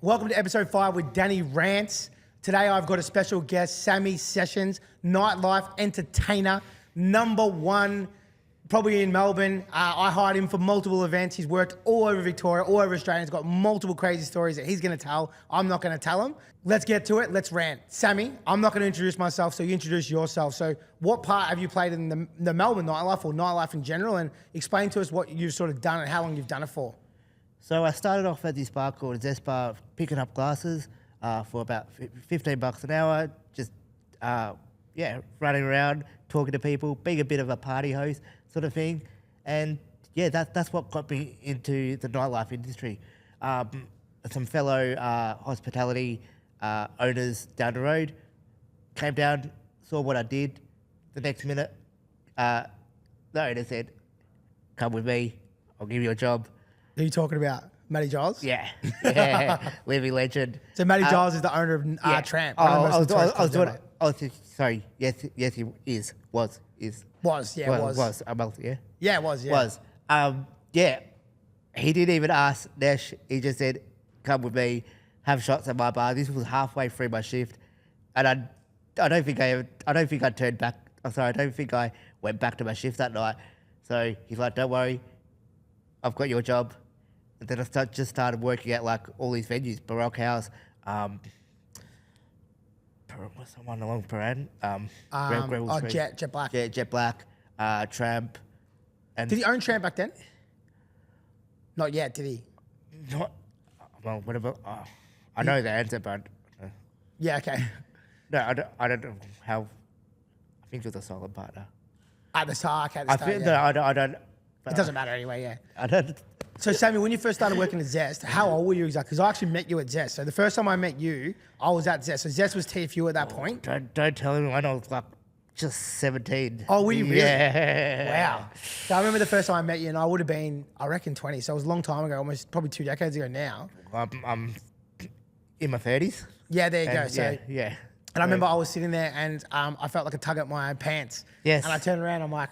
Welcome to episode 5 with Danny Rants. Today I've got a special guest, Sammy Sessions, nightlife entertainer, #1, probably in Melbourne. I hired him for multiple events. He's worked all over Victoria, all over Australia. He's got multiple crazy stories that he's going to tell. I'm not going to tell them. Let's get to it. Let's rant. Sammy, I'm not going to introduce myself, so you introduce yourself. So what part have you played in the Melbourne nightlife or nightlife in general? And explain to us what you've sort of done and how long you've done it for. So I started off at this bar called Zest Bar, picking up glasses for about $15 an hour, just running around, talking to people, being a bit of a party host sort of thing. And yeah, that's what got me into the nightlife industry. Some fellow hospitality owners down the road came down, saw what I did. The next minute, the owner said, "Come with me, I'll give you a job." Who are you talking about? Matty Giles? Yeah, living legend. So Matty Giles is the owner of Tramp. Sorry. Yes, he is. Was. Was. A month, yeah? Yeah, it was, yeah. Was. He didn't even ask Nesh. He just said, "Come with me, have shots at my bar." This was halfway through my shift. And I don't think I turned back. I don't think I went back to my shift that night. So he's like, "Don't worry, I've got your job." And then I just started working at like all these venues, Baroque House, what's the one along Paran? Jet Black. Yeah, Jet Black, Tramp. And Did he own Tramp back then? Not yet, did he? Not, well, whatever. I know the answer, but... Yeah, okay. No, I don't know how... I think it was a solid partner. At the start, I don't... It doesn't matter anyway, yeah. I don't... So, Sammy, when you first started working at Zest, how old were you exactly? Because I actually met you at Zest. So the first time I met you, I was at Zest. So Zest was TFU at that point. Don't tell anyone. I was like just 17. Oh, were you really? Yeah. Wow. So I remember the first time I met you, and I would have been, I reckon, 20. So it was a long time ago, almost probably 2 decades ago now. I'm in my 30s. Yeah, there you go. So yeah. And I remember I was sitting there, and I felt like a tug at my pants. Yes. And I turned around, I'm like,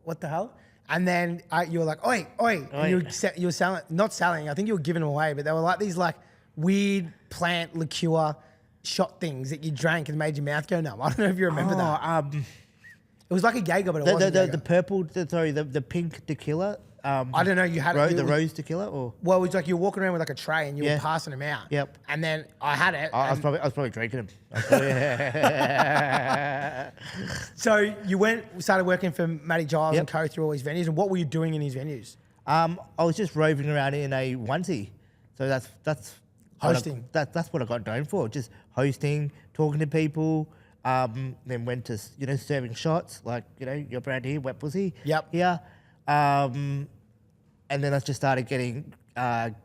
what the hell? And then you were like, oi. And you were selling, not selling, I think you were giving them away, but they were like these like weird plant liqueur shot things that you drank and made your mouth go numb. I don't know if you remember that. It was like a Jaeger, but it wasn't Jaeger. The purple, the pink tequila. I don't know, you had the rose tequila or? Well, it was like you were walking around with like a tray and you were passing them out. Yep. And then I had it. I was probably drinking them. So you started working for Matty Giles and co through all his venues. And what were you doing in his venues? I was just roving around in a onesie. So that's hosting. That's what I got known for. Just hosting, talking to people. Then went to serving shots like your brand here, Wet Pussy. Yep. Here. And then I just started getting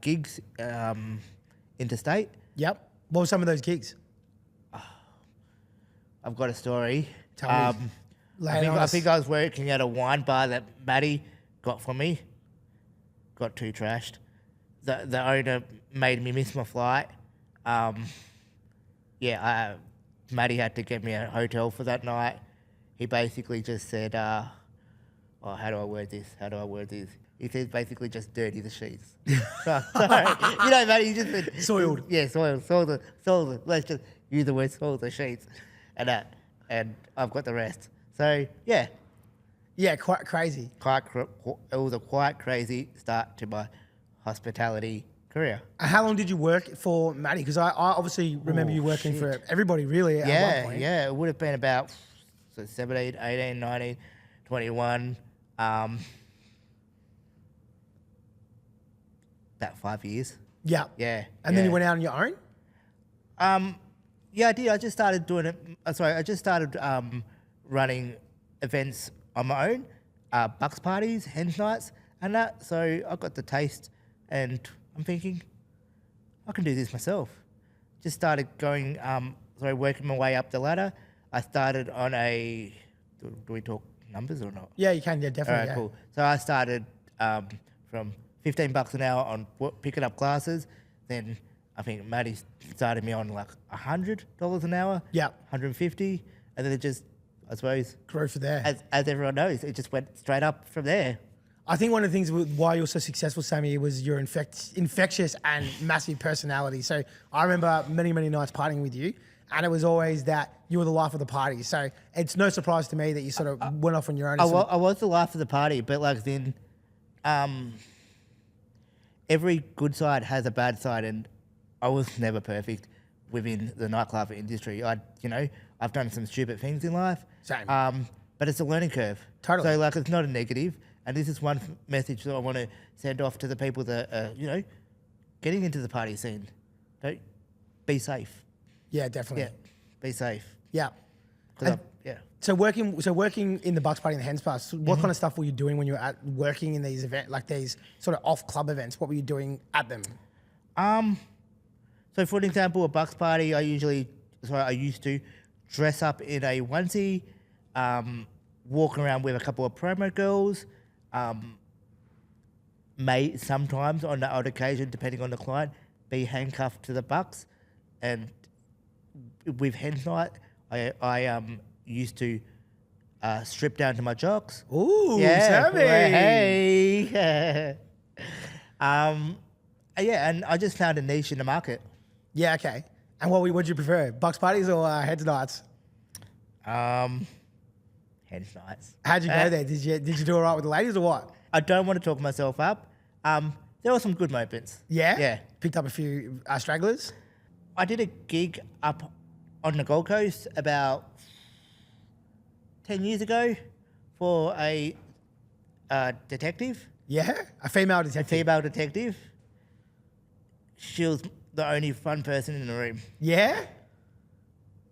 gigs interstate. Yep. What were some of those gigs? I've got a story. Tell me. I think I was working at a wine bar that Matty got for me. Got too trashed. The owner made me miss my flight. Matty had to get me a hotel for that night. He basically just said, how do I word this? He says basically just dirty the sheets. Sorry. Matty, you just said... Soiled. Yeah, soiled. Let's just use the word soiled the sheets. And I've got the rest. So, yeah. Yeah, quite crazy. It was a quite crazy start to my hospitality career. How long did you work for Matty? Because I obviously remember you working for everybody really at one point. Yeah, it would have been about 17, 18, 19, 21... about 5 years. Yeah. Yeah. And then you went out on your own? Yeah, I did. I just started doing it. I just started running events on my own, bucks parties, hens nights, and that. So I got the taste, and I'm thinking, I can do this myself. Just started going, working my way up the ladder. I started on a. Do we talk numbers or not? Yeah, you can. Yeah, definitely. All right, cool. So I started from $15 an hour on picking up classes. Then I think Matty started me on like $100 an hour. Yeah. 150, and then it just, I suppose, grew from there. As everyone knows, it just went straight up from there. I think one of the things why you're so successful, Sammy, was your infectious and massive personality. So I remember many, many nights partying with you, and it was always that you were the life of the party. So it's no surprise to me that you sort of went off on your own. I was the life of the party, but like then, every good side has a bad side, and I was never perfect within the nightclub industry. I've done some stupid things in life. Same. But it's a learning curve. Totally. So like it's not a negative, and this is one message that I want to send off to the people that are, getting into the party scene. Don't be safe. Yeah, definitely. Yeah, be safe. Yeah. 'Cause yeah. So working in the Bucks Party and the Hens Pass, what kind of stuff were you doing when you were working in these events, like these sort of off club events? What were you doing at them? So for an example, a Bucks Party, I used to dress up in a onesie, walk around with a couple of promo girls, may sometimes on the odd occasion, depending on the client, be handcuffed to the Bucks. And with Hens Night, I used to strip down to my jocks. Ooh, Yeah, Sammy. hey. Yeah, and I just found a niche in the market. Yeah, okay. And what would you prefer, Bucks Parties or Hens Nights? Hens Nights. How'd you go there? Did you do all right with the ladies or what? I don't want to talk myself up. There were some good moments. Yeah? Yeah. Picked up a few stragglers? I did a gig up on the Gold Coast about 10 years ago for a detective, Yeah? A female detective? female detective. She was the only fun person in the room. Yeah?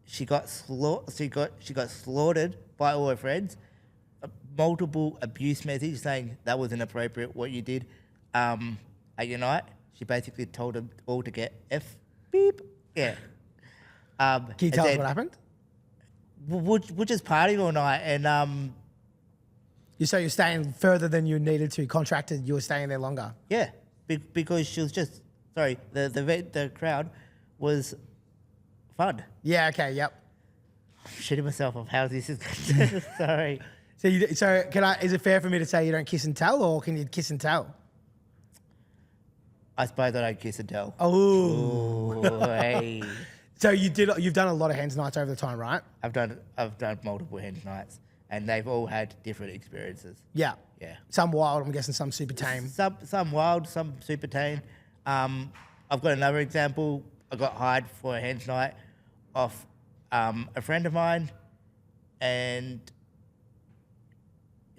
She got slaughtered by all her friends. Multiple abuse messages saying that was inappropriate what you did at your night. She basically told them all to get F beep. Yeah. Can you tell us what happened? We're just partying all night, and You say you're staying further than you needed to. Contracted, you were staying there longer. yeah, because she was just the crowd was fun. Yeah, okay, yep. I'm shitting myself of how this is. Sorry. So is it fair for me to say you don't kiss and tell, or can you kiss and tell? I suppose I don't kiss and tell. Oh. Ooh, hey. So you've done a lot of Hens Nights over the time, right? I've done multiple Hens Nights, and they've all had different experiences. Yeah. Yeah. Some wild, I'm guessing some super tame. Some wild, some super tame. I've got another example. I got hired for a Hens Night off a friend of mine, and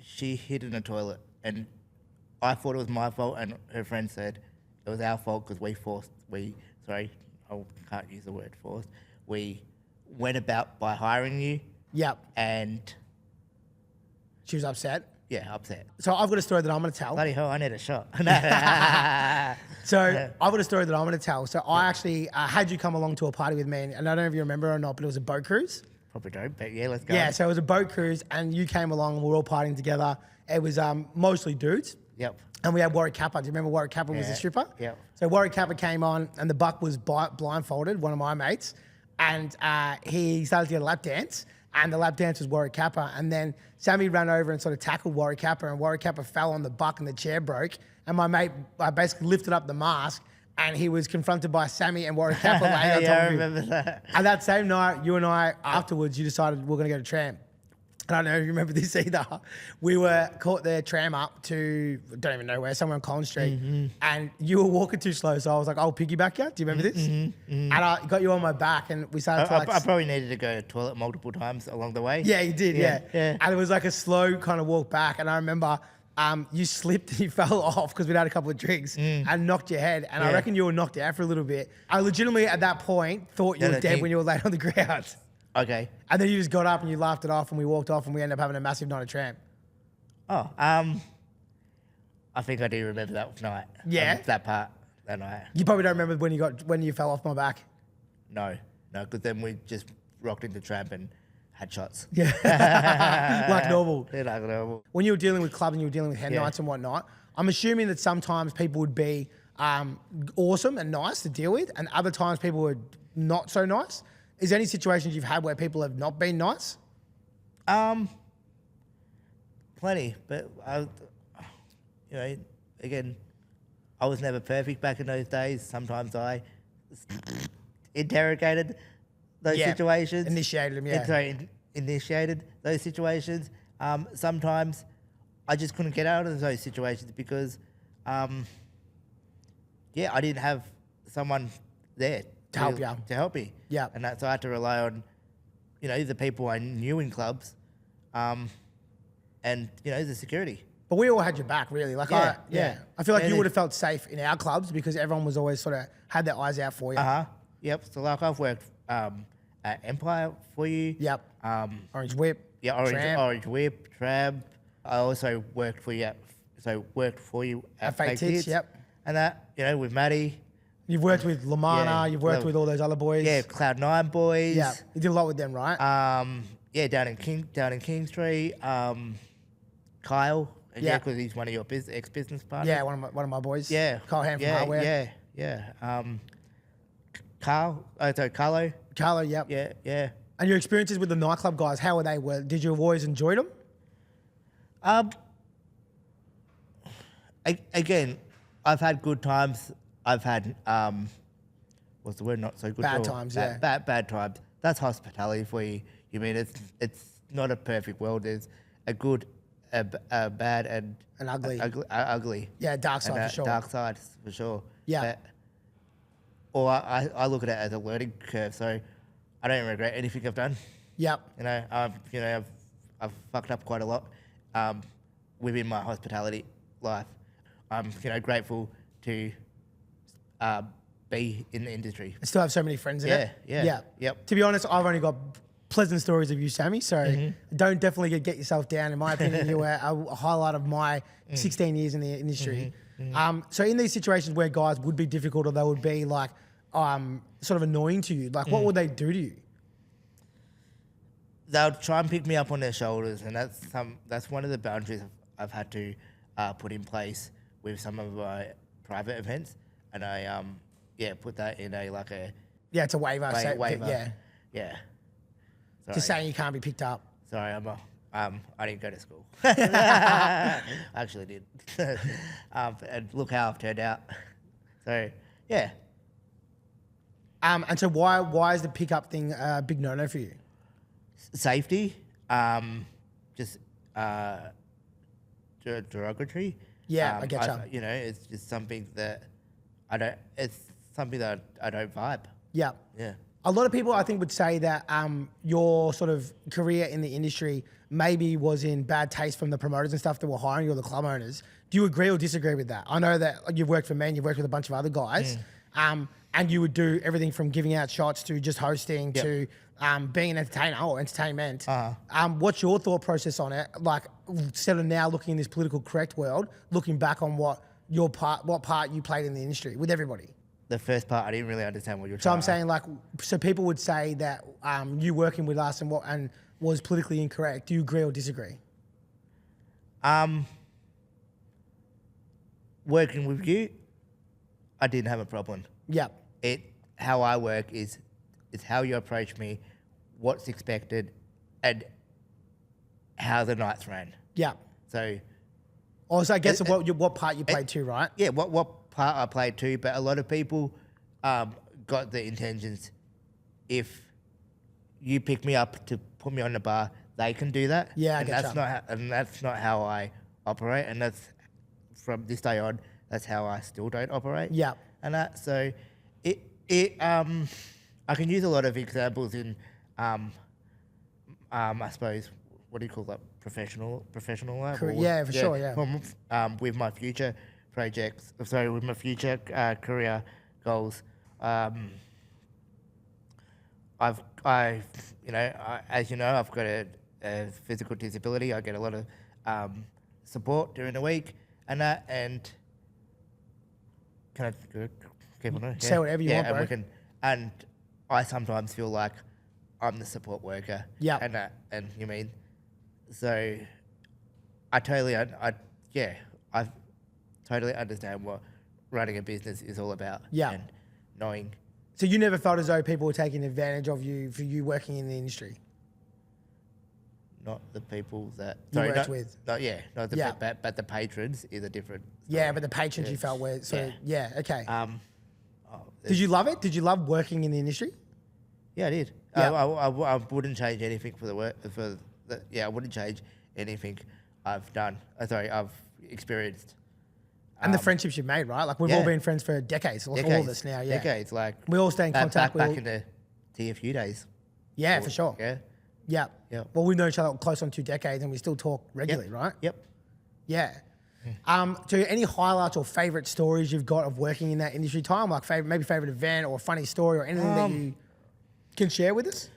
she hid in a toilet, and I thought it was my fault, and her friend said it was our fault because I can't use the word forced. We went about by hiring you, Yep. and She was upset. yeah, upset. So I've got a story that I'm going to tell. Bloody hell, I need a shot. So I've got a story that I'm going to tell. So I actually had you come along to a party with me, and I don't know if you remember or not, but it was a boat cruise. Probably don't, but yeah, let's go. Yeah, so it was a boat cruise, and you came along, and we were all partying together. It was mostly dudes. Yep. And we had Warwick Kappa. Do you remember Warwick Kappa was the Yeah, stripper? yep. So Warwick Kappa came on, and the buck was blindfolded, one of my mates, and he started to get a lap dance, and the lap dance was Warwick Kappa. And then Sammy ran over and sort of tackled Warwick Kappa, and Warwick Kappa fell on the buck, and the chair broke. And my mate basically lifted up the mask, and he was confronted by Sammy and Warwick Kappa laying on top Yeah, I of him. remember that. And that same night, you and I, afterwards, you decided we're going to go to Tram. I don't know if you remember this either. We were caught there, tram up to, don't even know where, somewhere on Collins Street. And you were walking too slow, so I was like, I'll piggyback you. Do you remember this? And I got you on my back, and we started to I probably needed to go to the toilet multiple times along the way. Yeah, you did, yeah. Yeah. And it was like a slow kind of walk back. And I remember you slipped and you fell off because we'd had a couple of drinks and knocked your head. And I Yeah. reckon you were knocked out for a little bit. I legitimately, at that point, thought you No, were no, dead think- when you were laid on the ground. Okay. And then you just got up and you laughed it off, and we walked off, and we ended up having a massive night of Tram. Oh, I think I do remember that night. Yeah? That part, that night. You probably don't remember when you fell off my back. No, because then we just rocked into Tramp and had shots. Yeah. Like normal. Yeah, like normal. When you were dealing with clubs and you were dealing with hen Yeah. nights and whatnot, I'm assuming that sometimes people would be awesome and nice to deal with, and other times people were not so nice. Is there any situations you've had where people have not been nice? Plenty, but you know, again, I was never perfect back in those days. Sometimes I interrogated those Yeah. situations. Initiated them, yeah. Initiated those situations. Sometimes I just couldn't get out of those situations because, I didn't have someone there To help you. To help me. Yeah. And so I had to rely on, the people I knew in clubs, and the security. But we all had your back, really. Like, Yeah. I feel like And you it- would have felt safe in our clubs because everyone was always sort of had their eyes out for you. Yep. So like I've worked at Empire for you. Yep. Orange Whip. Yeah, Tramp. Orange Whip, Tramp. I also worked for you at Fake Tits, yep. And that, with Maddie. You've worked with Lamana. Yeah. You've worked with all those other boys. Yeah, Cloud9 boys. Yeah. You did a lot with them, right? Down in King Street. Kyle. Yeah. Because he's one of your ex-business partners. Yeah, one of my boys. Yeah. Kyle Ham from Hardware. Yeah. Carlo. Carlo, yep. Yeah. And your experiences with the nightclub guys, how were they? Did you always enjoy them? Again, I've had good times. I've had what's the word? Not so good. Bad times, yeah. Bad times. That's hospitality for you. You mean it's not a perfect world. There's a good, a bad, and An ugly. Ugly. Yeah, dark side for sure. Dark side for sure. Yeah. Or I look at it as a learning curve. So I don't regret anything I've done. Yep. I've fucked up quite a lot within my hospitality life. I'm grateful to be in the industry. I still have so many friends in it. Yeah. Yep. To be honest, I've only got pleasant stories of you, Sammy. So don't definitely get yourself down. In my opinion, you were a highlight of my 16 years in the industry. So in these situations where guys would be difficult or they would be like sort of annoying to you, like what would they do to you? They'll try and pick me up on their shoulders, and that's one of the boundaries I've had to put in place with some of my private events, and I put that in a Yeah, it's a waiver. waiver. Yeah. Sorry. Just saying you can't be picked up. Sorry, I didn't go to school. I actually did. And look how I've turned out. So yeah. And so why is the pickup thing a big no-no for you? Safety, just derogatory. Yeah, I get you. It's just something that I don't. It's something that I don't vibe. Yeah. Yeah. A lot of people, I think, would say that your sort of career in the industry maybe was in bad taste from the promoters and stuff that were hiring you or the club owners. Do you agree or disagree with that? I know that you've worked for men, you've worked with a bunch of other guys, and you would do everything from giving out shots to just hosting to being an entertainer or entertainment. What's your thought process on it? Like, instead of now looking in this political correct world, looking back on what part you played in the industry with everybody. The first part, I didn't really understand what you're So trying I'm saying, like, so people would say that you working with us and was politically incorrect. Do you agree or disagree? Working with you, I didn't have a problem. Yep. How I work is how you approach me, what's expected, and how the night's ran. Yep. So Also, I guess what part you played too, right? yeah, what part I played too, but a lot of people got the intentions. If you pick me up to put me on the bar, they can do that. Yeah, I and getcha. that's not how I operate, and that's from this day on. That's how I still don't operate. Yeah. And that I can use a lot of examples in I suppose what do you call that, professional life? Yeah, for sure, yeah. With my future projects, with my future career goals, as you know, I've got a physical disability. I get a lot of support during the week, and can I keep on? Say whatever you want, bro. And I sometimes feel like I'm the support worker. Yeah. And you mean, so I totally understand what running a business is all about. Yeah. And knowing. So you never felt as though people were taking advantage of you for you working in the industry? not the people that You worked not, with. Not yeah, not the Yeah. but the patrons is a different. Yeah, but the patrons you felt were so yeah. Okay. Oh, Did you love it? Did you love working in the industry? yeah, I did. Yeah. I wouldn't change anything for the work I wouldn't change anything I've done. I've experienced. And the friendships you've made, right? Like we've all Yeah. been friends for decades. All of us now, yeah. Decades, like We all stay in contact. back in the TFU days. Yeah, for sure. Yeah. Yeah. Yeah. Well, we've known each other close on 2 decades, and we still talk regularly, right? Yep. Yeah. So any highlights or favorite stories you've got of working in that industry time? Like maybe favorite event or funny story or anything that you can share with us?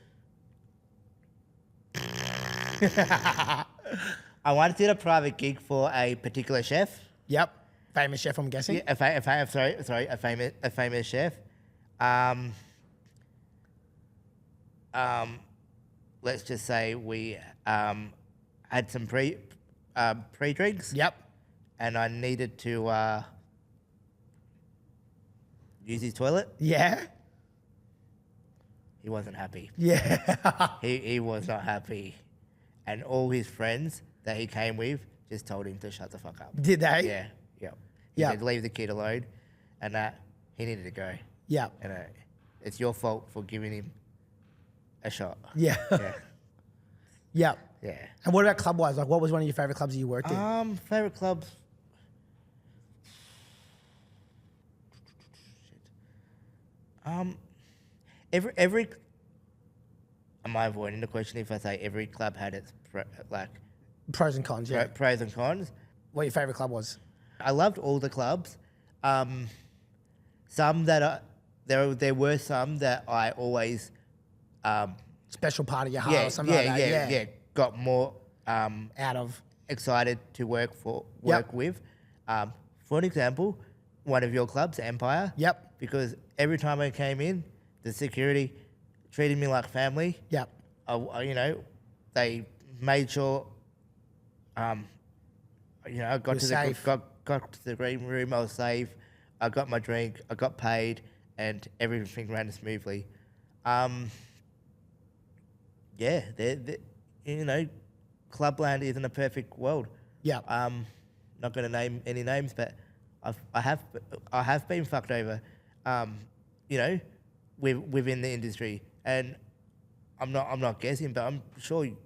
I once did a private gig for a particular chef. Yep. Famous chef, I'm guessing. Yeah, a famous chef. Let's just say we had some pre-drinks. Yep. And I needed to use his toilet. Yeah. He wasn't happy. Yeah. He was not happy. And all his friends that he came with just told him to shut the fuck up. Did they? Yeah, yeah. He Yeah. said, leave the kid alone. And that he needed to go. Yeah. And it's your fault for giving him a shot. Yeah. Yeah. Yeah. Yeah. And what about club-wise? Like, what was one of your favorite clubs that you worked in? Favorite clubs. Every. Am I avoiding the question if I say every club had its Pros and cons, yeah. pros and cons? What your favorite club was? I loved all the clubs. Some that there were some that I always Special part of your heart or something like that. yeah. Got more Out of. excited to work with. For an example, one of your clubs, Empire. Yep. Because every time I came in, the security treated me like family. Yep. They made sure. I got to safe. got to the green room. I was safe. I got my drink. I got paid, and everything ran smoothly. Clubland isn't a perfect world. Yep. Not going to name any names, but I have been fucked over, within the industry, and I'm not guessing, but I'm sure you.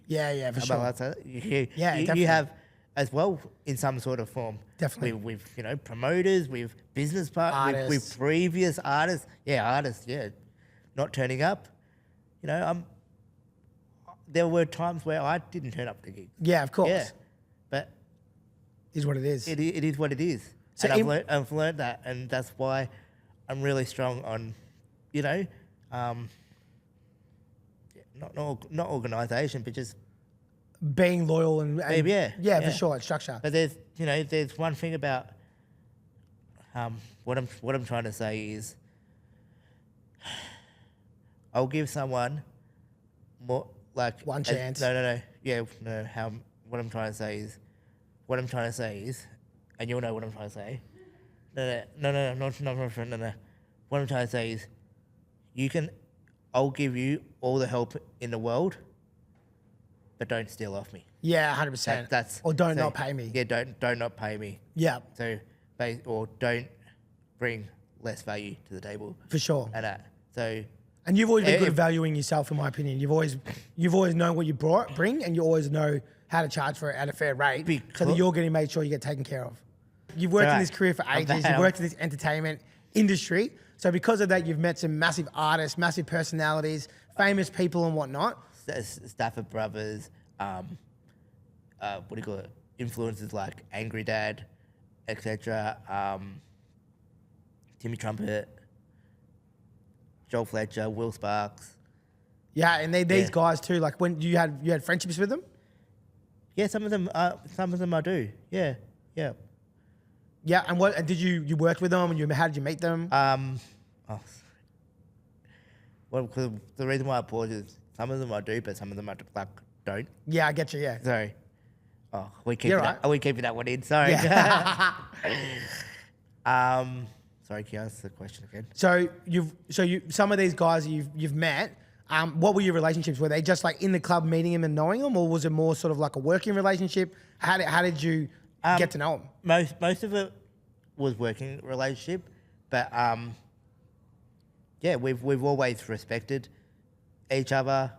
Yeah, for sure. You definitely. have as well in some sort of form. Definitely. With promoters, with business partners, with Artists. previous artists. Yeah, artists. Yeah, not turning up. There were times where I didn't turn up to gigs. Yeah, of course. Yeah, but Is what it is. it is what it is. So And I've learned that, and that's why I'm really strong on, not organisation, but just. Being loyal and Yeah, for sure, it's structure. But there's one thing about what I'm trying to say is I'll give someone more like One chance. No. Yeah, no. What I'm trying to say is, and you'll know what I'm trying to say. No. What I'm trying to say is, I'll give you all the help in the world, but don't steal off me. Yeah, 100%. Or don't not pay me. Yeah, don't not pay me. Yeah, So, or don't bring less value to the table. for sure. And so And you've always been good at if- valuing yourself, in my opinion. You've always known what you bring, and you always know how to charge for it at a fair rate, so that you're getting made sure you get taken care of. You've worked in this career for ages. You've worked in this entertainment industry. So because of that, you've met some massive artists, massive personalities, famous people and whatnot. Stafford Brothers, influences like Angry Dad, etc. Timmy Trumpet, Joel Fletcher, Will Sparks. Yeah, and these guys too. Like when you had friendships with them. Yeah, some of them I do. Yeah. Yeah, and did you worked with them, and how did you meet them? Well, cause the reason why I pause is some of them I do, but some of them I don't. Yeah, I get you. Yeah. Sorry. Oh, we You're keeping that one in. Sorry. Yeah. Sorry, can you answer the question again? So some of these guys you've met, What were your relationships? Were they just like in the club meeting him and knowing him, or was it more sort of like a working relationship? How did you get to know him? Most of it was working relationship, but yeah, we've always respected each other,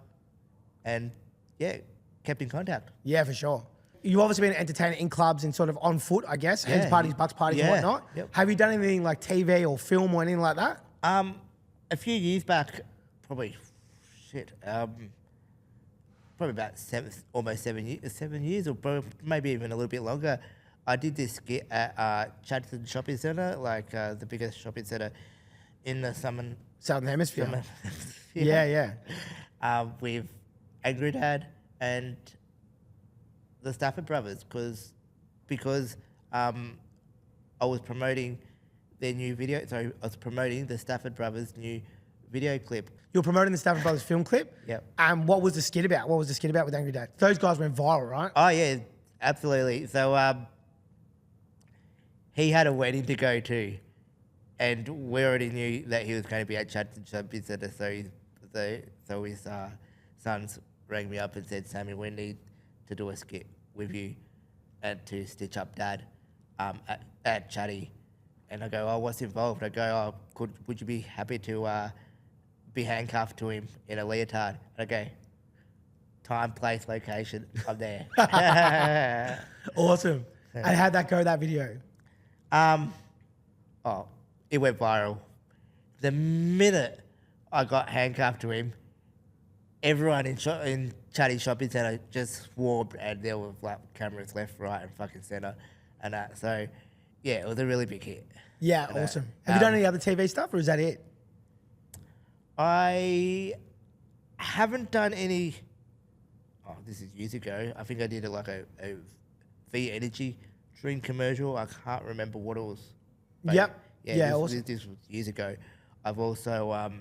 and yeah, kept in contact. Yeah, for sure. You've obviously been an entertainer in clubs and sort of on foot, I guess. Hens Yeah. parties, bucks parties, and Yeah. whatnot. Yep. Have you done anything like TV or film or anything like that? A few years back, probably about almost 7 years, or maybe even a little bit longer. I did this skit at Chadstone Shopping Centre, like the biggest shopping centre in the Southern Hemisphere. Southern Yeah. with Angry Dad and the Stafford Brothers, because I was promoting their new video. Sorry, I was promoting the Stafford Brothers' new video clip. You're promoting the Stafford Brothers film clip. Yep. What was the skit about? What was the skit about with Angry Dad? Those guys went viral, right? Oh yeah, absolutely. So he had a wedding to go to, and we already knew that he was going to be at Chadstone Shopping Centre. So his sons rang me up and said, "Sammy, we need to do a skit with you and to stitch up Dad at Chatty." And I go, "Oh, what's involved?" I go, "Oh, would you be happy to be handcuffed to him in a leotard?" Okay. Time, place, location. I'm there. Awesome. And how'd that go, that video? It went viral. The minute I got handcuffed to him, everyone in Chatty Shopping Centre just swarmed, and there were like cameras left, right, and fucking centre, and that. So, yeah, it was a really big hit. Yeah, awesome. Have you done any other TV stuff, or is that it? I haven't done any. Oh, this is years ago. I think I did a V Energy drink commercial. I can't remember what it was. But Yep. Yeah, awesome. this was years ago. I've also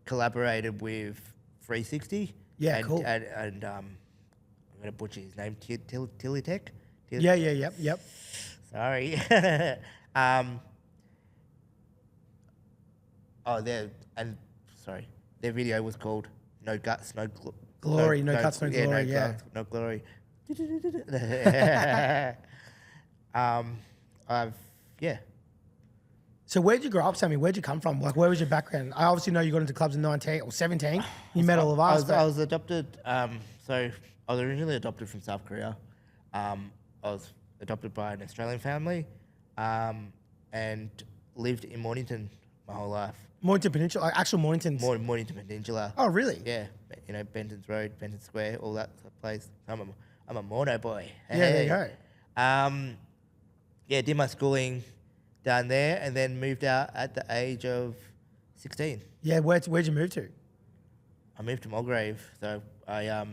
collaborated with 360. Yeah, and, cool. And I'm gonna butcher his name. Tilly Tech. Yep. Sorry. Their video was called "No Guts, No Glory, No Guts, No Glory, yeah. Guts, No Glory. Yeah. So where'd you grow up, Sammy? Where'd you come from? Like, where was your background? I obviously know you got into clubs in 19 or 17. You met all of us. I was adopted. So I was originally adopted from South Korea. I was adopted by an Australian family, and lived in Mornington my whole life. Mornington Peninsula, like actual Mornington. Mornington Peninsula. Oh, really? Yeah, Benton's Road, Benton Square, all that sort of place. I'm a Morno boy. Yeah, there you go. Yeah, did my schooling down there, and then moved out at the age of 16. Yeah, where'd you move to? I moved to Mulgrave, so I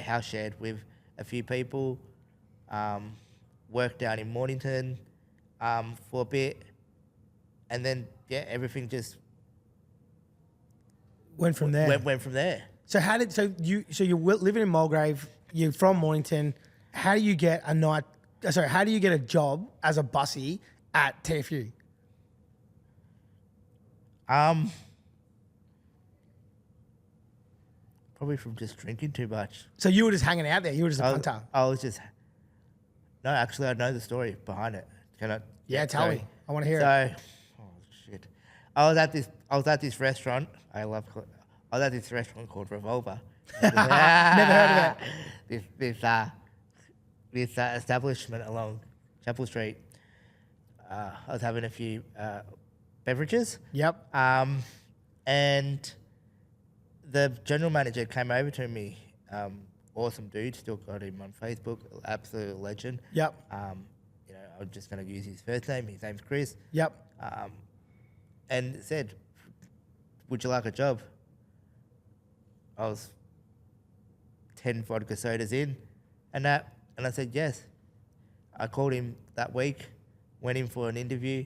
house shared with a few people. Worked down in Mornington for a bit, and then everything just Went from there. Went from there. So you're living in Mulgrave. You're from Mornington. How do you get a job as a bussy at TFU? Probably from just drinking too much. So you were just hanging out there. You were just a punter. No, actually, I know the story behind it. Can I? Yeah, tell me. I want to hear it. Oh shit! I was at this restaurant. I was at this restaurant called Revolver. Never heard of it. This establishment along Chapel Street. I was having a few beverages. Yep. And the general manager came over to me. Awesome dude, still got him on Facebook, absolute legend. Yep. I'm just going to use his first name. His name's Chris. Yep. And said, "Would you like a job?" I was 10 vodka sodas in, and I said yes. I called him that week, went in for an interview,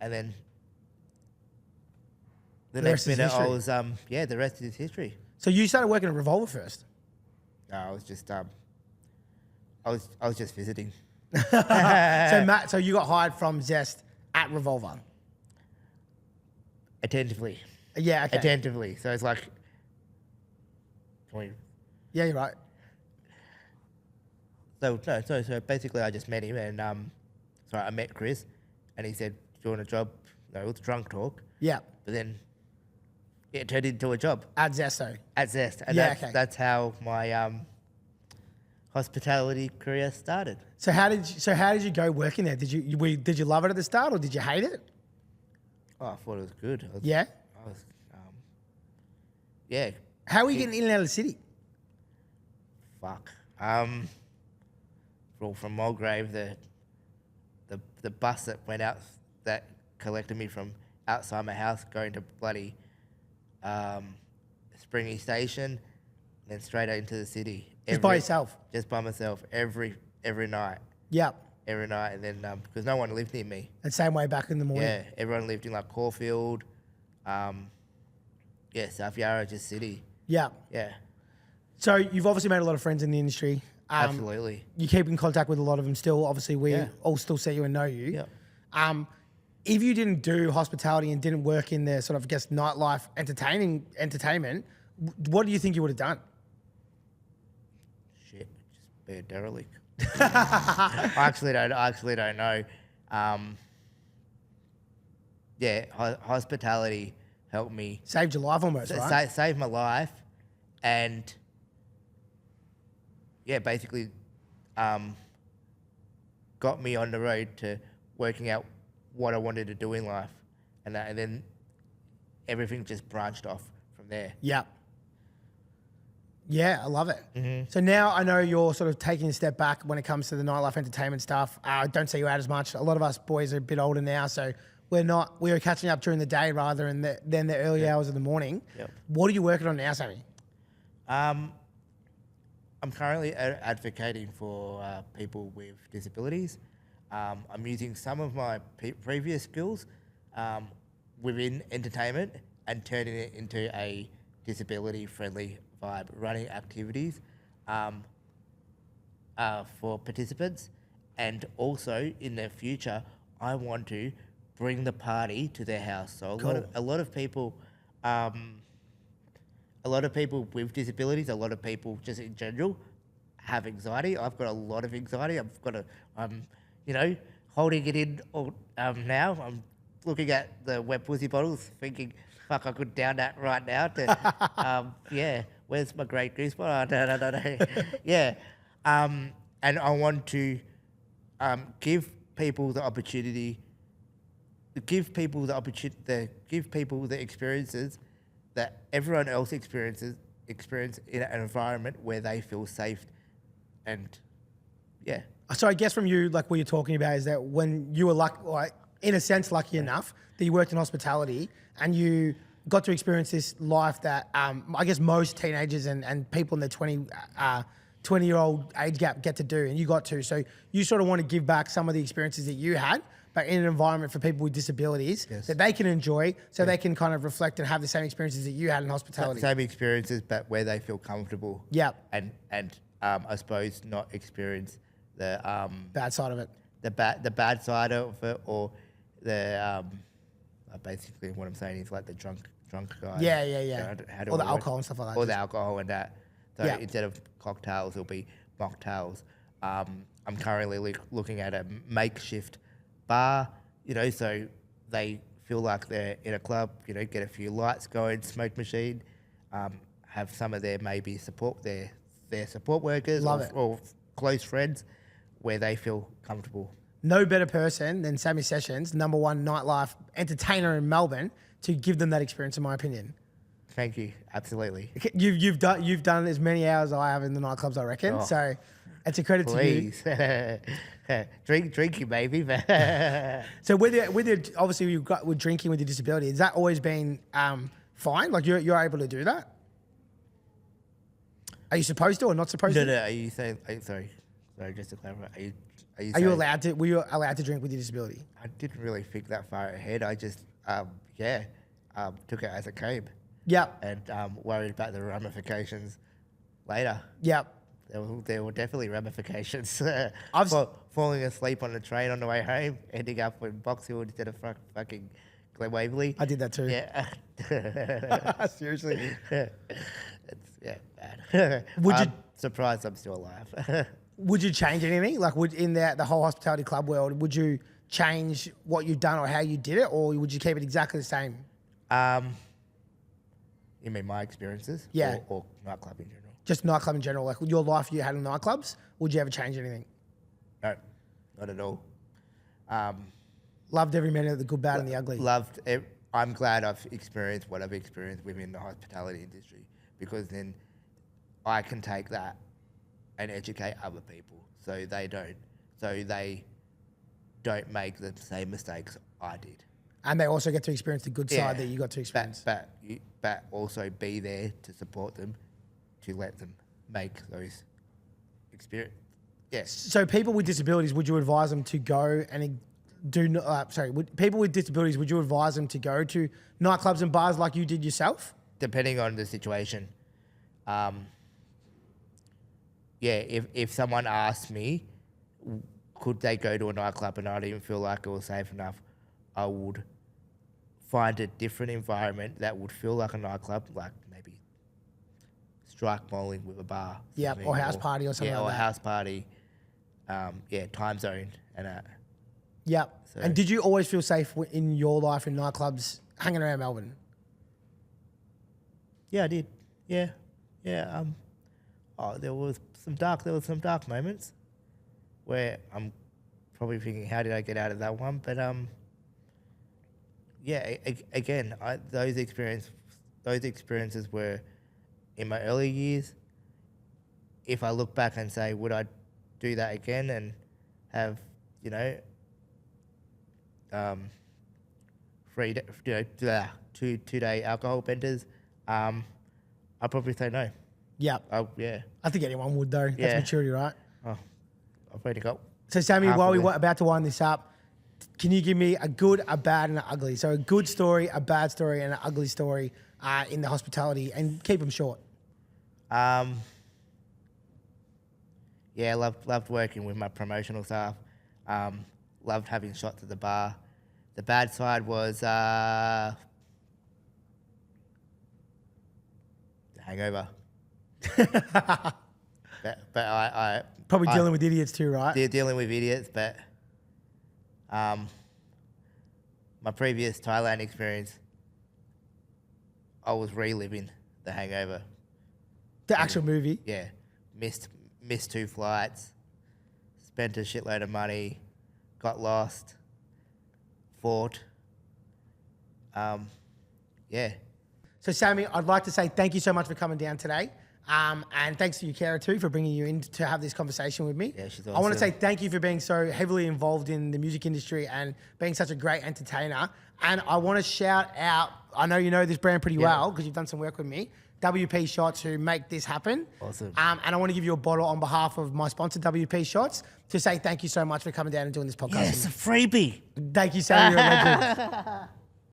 and then the next minute I was the rest is history. So you started working at Revolver first? No, I was just I was just visiting. So you got hired from Zest at Revolver? Attentively. Yeah, okay. Attentively. So it's like 20. Yeah, you're right. So no, so basically, I just met him, and I met Chris, and he said, "Do you want a job?" No, it was drunk talk, Yeah. but then it turned into a job At Zesto. at Zest, and Yeah, okay. that's how my hospitality career started. So how did you go working there? Did you love it at the start or did you hate it? Oh, I thought it was good. Yeah. I was, yeah. How were you getting in and out of the city? Fuck. From Mulgrave, the bus that went out that collected me from outside my house, going to bloody Springy Station, and then straight out into the city. Just by yourself? Just by myself every night. Yeah. Every night, and then because no one lived near me. And same way back in the morning. Yeah, everyone lived in like Caulfield, South Yarra, just city. Yeah. Yeah, So you've obviously made a lot of friends in the industry. absolutely. You keep in contact with a lot of them still. Obviously, we Yeah. all still see you and know you. Yeah. If you didn't do hospitality and didn't work in the sort of, I guess, nightlife entertainment, what do you think you would have done? Shit, just be a derelict. I actually don't know. Hospitality helped me Saved your life almost, right? save my life, and basically got me on the road to working out what I wanted to do in life, and then everything just branched off from there. Yeah. Yeah, I love it. Mm-hmm. So now I know you're sort of taking a step back when it comes to the nightlife entertainment stuff. I don't see you out as much. A lot of us boys are a bit older now, so we're catching up during the day rather than the early hours of the morning. Yep. What are you working on now, Sammy? I'm currently advocating for people with disabilities. I'm using some of my previous skills within entertainment and turning it into a disability-friendly vibe, running activities for participants. And also, in the future, I want to bring the party to their house. So a lot of people with disabilities, a lot of people just in general have anxiety. I've got a lot of anxiety. I'm holding it in now. I'm looking at the wet pussy bottles thinking, fuck, I could down that right now to, where's my Great Goose bottle? No. Yeah. And I want to give people the opportunity, give people the experiences that everyone else experience in an environment where they feel safe, and yeah. So I guess from you, like what you're talking about is that when you were in a sense lucky enough that you worked in hospitality and you got to experience this life that I guess most teenagers and people in their 20-year-old age gap get to do, and you got to. So you sort of want to give back some of the experiences that you had, but in an environment for people with disabilities that they can enjoy, so they can kind of reflect and have the same experiences that you had in hospitality. Same experiences, but where they feel comfortable. Yeah. And I suppose not experience the Bad side of it. the bad side of it, or the basically what I'm saying is like the drunk guy. Yeah. Or the alcohol and stuff like that. Or the alcohol and that. So Yeah. instead of cocktails, it'll be mocktails. I'm currently looking at a makeshift bar, so they feel like they're in a club, get a few lights going, smoke machine, have some of their maybe their support workers or close friends where they feel comfortable. No better person than Sammy Sessions, #1 nightlife entertainer in Melbourne, to give them that experience, in my opinion. Thank you. Absolutely. You've done as many hours as I have in the nightclubs, I reckon. Oh. So it's a credit to you. Please. Drink you, baby. So obviously with drinking with your disability, has that always been fine? Like you're able to do that? Are you supposed to or not supposed to? No, are you saying, sorry, just to clarify, Are you allowed to? Were you allowed to drink with your disability? I didn't really think that far ahead. I just, took it as it came. Yep. And worried about the ramifications later. Yep. There were definitely ramifications. I've falling asleep on the train on the way home, ending up in Box Hill instead of fucking Glen Waverley. I did that too. Yeah. Seriously. Yeah, bad. Would you- I'm surprised I'm still alive. Would you change anything? Like, would in the whole hospitality club world, would you change what you've done or how you did it, or would you keep it exactly the same? You mean my experiences? Yeah. Or nightclub in general? Just nightclub in general, like your life you had in nightclubs, would you ever change anything? No, not at all. Loved every minute of the good, bad, and the ugly. I'm glad I've experienced what I've experienced within the hospitality industry, because then I can take that and educate other people so they don't make the same mistakes I did. And they also get to experience the good Yeah. side that you got to experience. But also be there to support them, to let them make those experience. Yes. So people with disabilities, would you advise them to go and people with disabilities, would you advise them to go to nightclubs and bars like you did yourself? Depending on the situation. If someone asked me, could they go to a nightclub and I didn't feel like it was safe enough, I would find a different environment that would feel like a nightclub, like maybe strike bowling with a bar. Yeah, or house party or something yeah, like or that. a house party. Time zone and that. Yeah. So- And did you always feel safe in your life in nightclubs hanging around Melbourne? Yeah, I did. Yeah. There was some dark moments where I'm probably thinking, how did I get out of that one? But again, those experiences were in my early years. If I look back and say, would I do that again and have, 2-day alcohol benders? I'll probably say no. Yeah. Yeah. I think anyone would though. That's Yeah. maturity, right? Oh, I've already got. So Sammy, Half while of we're it. about to wind this up, can you give me a good, a bad, and an ugly? So a good story, a bad story, and an ugly story in the hospitality, and keep them short. Loved working with my promotional staff. Loved having shots at the bar. The bad side was the hangover. but I Probably dealing with idiots too, right? they're dealing with idiots. But my previous Thailand experience, I was reliving the hangover. The actual movie. Yeah, missed 2 flights, spent a shitload of money, got lost, fought. So Sammy, I'd like to say thank you so much for coming down today. And thanks to you, Kara, too, for bringing you in to have this conversation with me. Yeah, she's I want to awesome. say thank you for being so heavily involved in the music industry and being such a great entertainer. And I want to shout out, I know you know this brand pretty well because you've done some work with me, WP Shots, who make this happen. Awesome. And I want to give you a bottle on behalf of my sponsor, WP Shots, to say thank you so much for coming down and doing this podcast. Yes, a freebie. Thank you, Sammy. You're a legend.